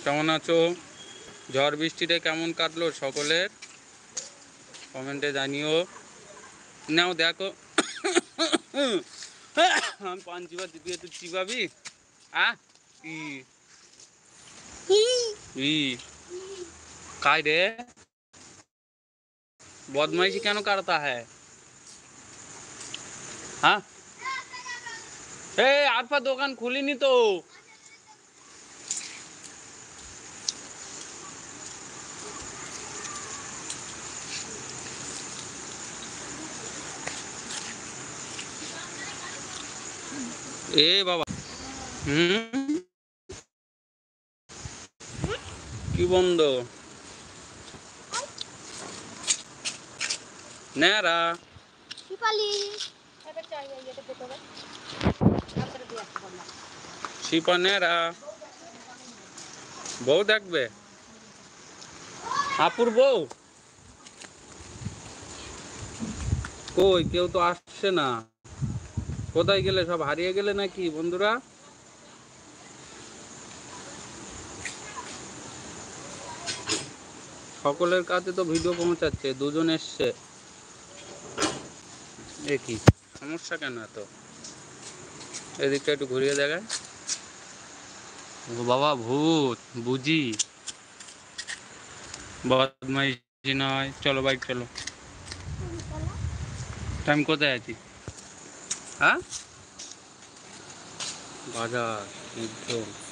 কেমন আছো? ঝড় বৃষ্টিতে কেমন কাটলো সকলের কমেন্টে জানিও। নাও দেখো আমি পান চিবা দিবি, তুই চিবাবি? काय रे बदमाशी क्यों करता है? हाँ आरफा दुकान खुली नहीं तो ए बाबा কি বন্ধ নেরা শিপা নেরা বউ দেখবে আপুর বউ কই কেউ তো আসছে না কোথায় গেলে সব হারিয়ে গেলে নাকি বন্ধুরা সকলের কাছে তো ভিডিও পৌঁছাচ্ছে দুজন এসছে কি সমস্যা কেন এত এদিকটা একটু ঘুরিয়ে দেখায় ও বাবা ভূত বুঝি বদমাইশি নয় চলো বাইক চলো টাইম কোথায় আছি হ্যাঁ বাজার